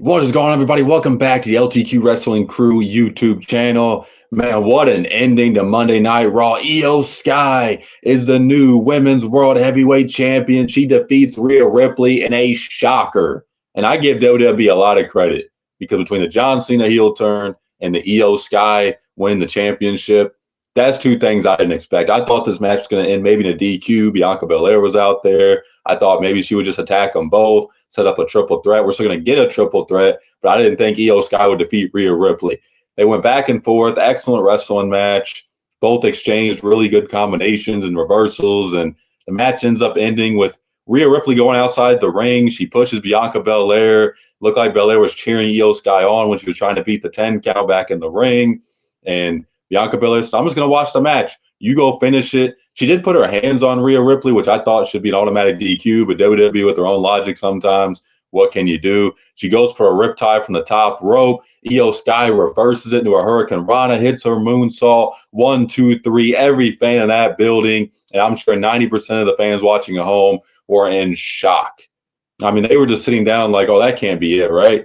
What is going on, everybody? Welcome back to the LTQ Wrestling Crew YouTube channel. Man, what an ending to Monday Night Raw. Iyo Sky is the new Women's World Heavyweight Champion. She defeats Rhea Ripley in a shocker. And I give WWE a lot of credit because between the John Cena heel turn and the Iyo Sky winning the championship, that's two things I didn't expect. I thought this match was going to end maybe in a DQ. Bianca Belair was out there. I thought maybe she would just attack them both, set up a triple threat. We're still going to get a triple threat, but I didn't think Iyo Sky would defeat Rhea Ripley. They went back and forth, excellent wrestling match. Both exchanged really good combinations and reversals, and the match ends up ending with Rhea Ripley going outside the ring. She pushes Bianca Belair. Looked like Belair was cheering Iyo Sky on when she was trying to beat the 10 count back in the ring. And Bianca Belair said, I'm just going to watch the match. You go finish it. She did put her hands on Rhea Ripley, which I thought should be an automatic DQ, but WWE with their own logic sometimes. What can you do? She goes for a riptide from the top rope. Iyo Sky reverses it into a Hurricane Rana, hits her moonsault. 1, 2, 3. Every fan in that building, and I'm sure 90% of the fans watching at home, were in shock. I mean, they were just sitting down like, oh, that can't be it, right?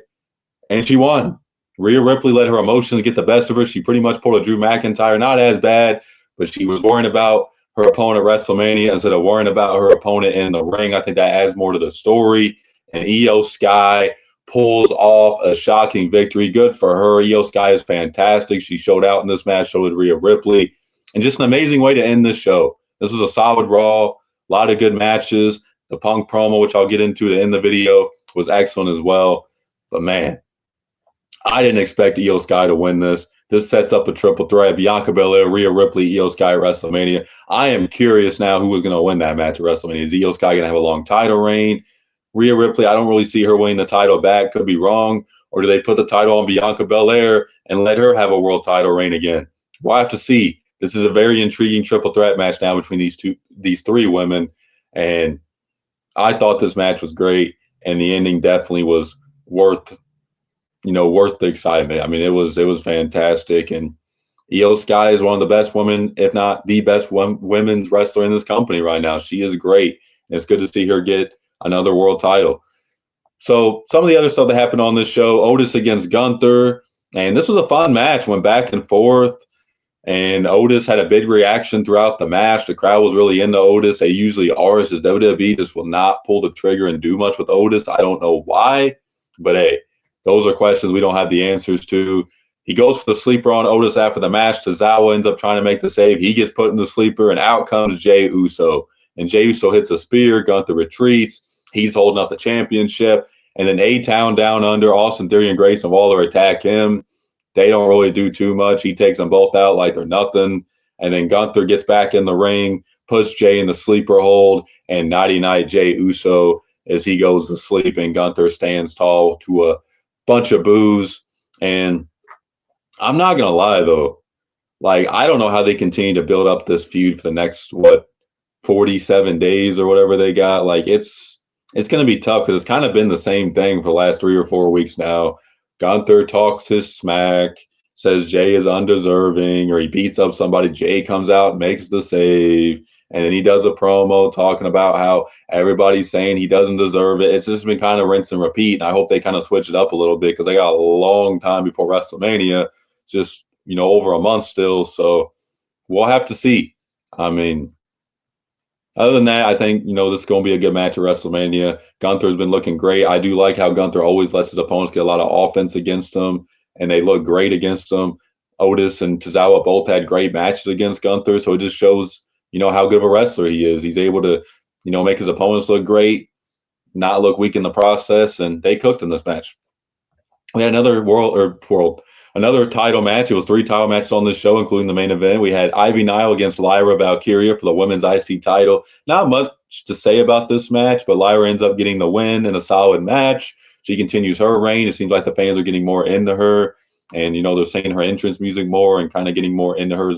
And she won. Rhea Ripley let her emotions get the best of her. She pretty much pulled a Drew McIntyre, not as bad, but she was worrying about her opponent at WrestleMania instead of worrying about her opponent in the ring. I think that adds more to the story. And Iyo Sky pulls off a shocking victory. Good for her. Iyo Sky is fantastic. She showed out in this match, so did Rhea Ripley. And just an amazing way to end this show. This was a solid Raw, a lot of good matches. The Punk promo, which I'll get into to end the video, was excellent as well. But man, I didn't expect Iyo Sky to win this. This sets up a triple threat: Bianca Belair, Rhea Ripley, Iyo Sky at WrestleMania. I am curious now who was going to win that match at WrestleMania. Is Iyo Sky going to have a long title reign? Rhea Ripley, I don't really see her winning the title back. Could be wrong. Or do they put the title on Bianca Belair and let her have a world title reign again? We'll have to see. This is a very intriguing triple threat match now between these three women. And I thought this match was great, and the ending definitely was worth worth the excitement. I mean, it was fantastic, and Iyo Sky is one of the best women, if not the best women's wrestler in this company right now. She is great, and it's good to see her get another world title. So some of the other stuff that happened on this show: Otis against Gunther, and this was a fun match. Went back and forth, and Otis had a big reaction throughout the match. The crowd was really into Otis. They usually are. It's just WWE just will not pull the trigger and do much with Otis. I don't know why, but hey, those are questions we don't have the answers to. He goes for the sleeper on Otis after the match. Tozawa ends up trying to make the save. He gets put in the sleeper, and out comes Jey Uso. And Jey Uso hits a spear. Gunther retreats. He's holding up the championship. And then A-Town down under, Austin Theory and Grayson Waller attack him. They don't really do too much. He takes them both out like they're nothing. And then Gunther gets back in the ring, puts Jey in the sleeper hold, and Nighty Night Jey Uso as he goes to sleep, and Gunther stands tall to a bunch of boos. And I'm not going to lie, though. Like, I don't know how they continue to build up this feud for the next, 47 days or whatever they got. Like, it's going to be tough because it's kind of been the same thing for the last 3 or 4 weeks now. Gunther talks his smack, says Jey is undeserving, or he beats up somebody. Jey comes out, makes the save, and then he does a promo talking about how everybody's saying he doesn't deserve it. It's just been kind of rinse and repeat. And I hope they kind of switch it up a little bit because they got a long time before WrestleMania. It's just, over a month still. So we'll have to see. I mean, other than that, I think, this is going to be a good match at WrestleMania. Gunther's been looking great. I do like how Gunther always lets his opponents get a lot of offense against him, and they look great against him. Otis and Tozawa both had great matches against Gunther, so it just shows, how good of a wrestler he is. He's able to, make his opponents look great, not look weak in the process, and they cooked in this match. We had another title match. It was 3 title matches on this show, including the main event. We had Ivy Nile against Lyra Valkyria for the women's IC title. Not much to say about this match, but Lyra ends up getting the win in a solid match. She continues her reign. It seems like the fans are getting more into her, and they're saying her entrance music more and kind of getting more into her.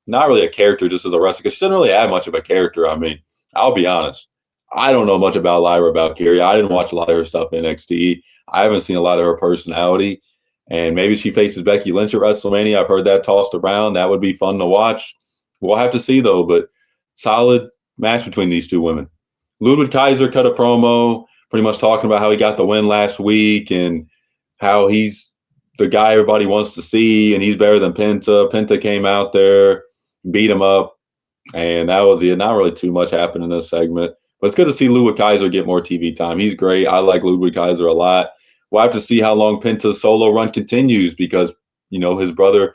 Not really a character, just as a wrestler, because she doesn't really have much of a character. I mean, I'll be honest. I don't know much about Lyra Valkyria. I didn't watch a lot of her stuff in NXT. I haven't seen a lot of her personality. And maybe she faces Becky Lynch at WrestleMania. I've heard that tossed around. That would be fun to watch. We'll have to see, though. But solid match between these two women. Ludwig Kaiser cut a promo pretty much talking about how he got the win last week. And how he's the guy everybody wants to see, and he's better than Penta. Penta came out there, beat him up, and that was it. Not really too much happened in this segment. But it's good to see Ludwig Kaiser get more TV time. He's great. I like Ludwig Kaiser a lot. We'll have to see how long Penta's solo run continues because, his brother,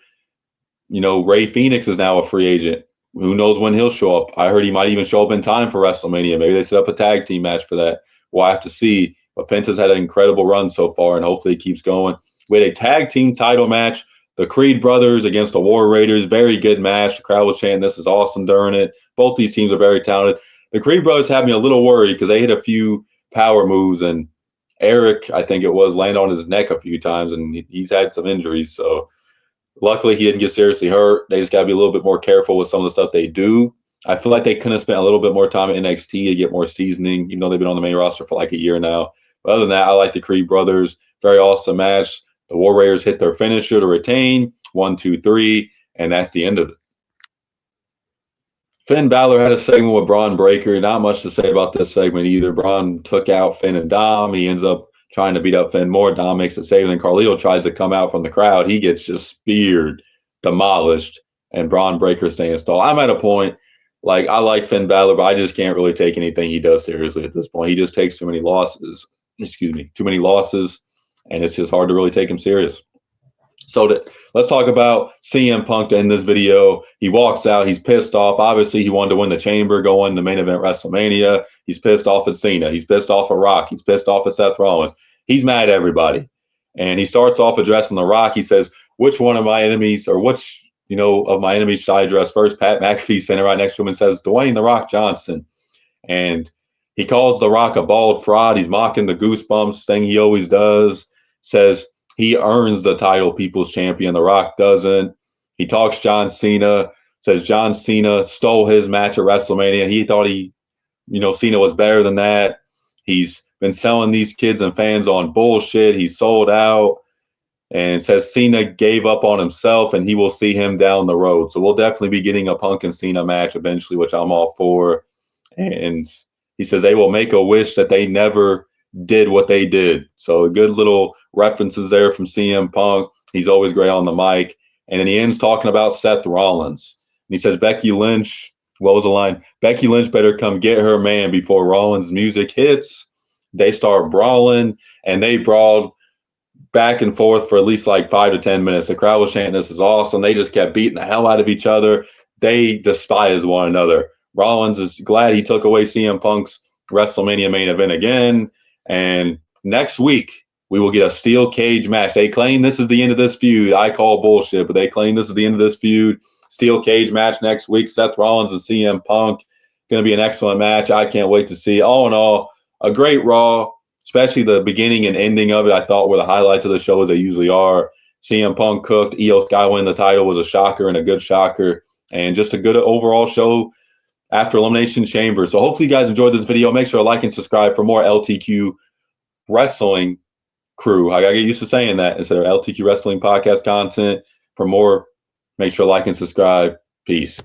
Ray Phoenix is now a free agent. Who knows when he'll show up? I heard he might even show up in time for WrestleMania. Maybe they set up a tag team match for that. We'll have to see. But Penta's had an incredible run so far, and hopefully it keeps going. We had a tag team title match. The Creed brothers against the War Raiders. Very good match. The crowd was chanting, "This is awesome" during it. Both these teams are very talented. The Creed brothers had me a little worried because they hit a few power moves, and Eric, I think it was, landed on his neck a few times, and he's had some injuries. So luckily, he didn't get seriously hurt. They just got to be a little bit more careful with some of the stuff they do. I feel like they could have spent a little bit more time at NXT to get more seasoning, even though they've been on the main roster for like a year now. But other than that, I like the Creed brothers. Very awesome match. The War Raiders hit their finisher to retain. 1, 2, 3, and that's the end of it. Finn Balor had a segment with Braun Breaker. Not much to say about this segment either. Braun took out Finn and Dom. He ends up trying to beat up Finn more. Dom makes it save. Then Carlito tries to come out from the crowd. He gets just speared, demolished, and Braun Breaker stays tall. I'm at a point, like, I like Finn Balor, but I just can't really take anything he does seriously at this point. He just takes too many losses. Too many losses, and it's just hard to really take him serious. So let's talk about CM Punk in this video. He walks out. He's pissed off. Obviously, he wanted to win the chamber, go in the main event WrestleMania. He's pissed off at Cena. He's pissed off at Rock. He's pissed off at Seth Rollins. He's mad at everybody. And he starts off addressing The Rock. He says, which one of my enemies or which, of my enemies should I address first? Pat McAfee standing right next to him and says, Dwayne The Rock Johnson. And he calls The Rock a bald fraud. He's mocking the Goosebumps thing he always does. Says, he earns the title People's Champion. The Rock doesn't. He talks John Cena, says John Cena stole his match at WrestleMania. He thought Cena was better than that. He's been selling these kids and fans on bullshit. He's sold out and says Cena gave up on himself and he will see him down the road. So we'll definitely be getting a Punk and Cena match eventually, which I'm all for. And he says they will make a wish that they never did what they did. So good little references there from CM Punk. He's always great on the mic. And then he ends talking about Seth Rollins. And he says, Becky Lynch, what was the line? Becky Lynch better come get her man before Rollins' music hits. They start brawling, and they brawled back and forth for at least like 5 to 10 minutes. The crowd was chanting, this is awesome. They just kept beating the hell out of each other. They despise one another. Rollins is glad he took away CM Punk's WrestleMania main event again. And next week, we will get a steel cage match. They claim this is the end of this feud. I call bullshit, but they claim this is the end of this feud. Steel cage match next week. Seth Rollins and CM Punk. Going to be an excellent match. I can't wait to see. All in all, a great Raw, especially the beginning and ending of it. I thought were the highlights of the show as they usually are. CM Punk cooked. Iyo Sky winning the title was a shocker and a good shocker. And just a good overall show after Elimination Chamber. So hopefully you guys enjoyed this video. Make sure to like and subscribe for more LTQ Wrestling Crew. I got to get used to saying that instead of LTQ Wrestling Podcast content. For more, make sure to like and subscribe. Peace.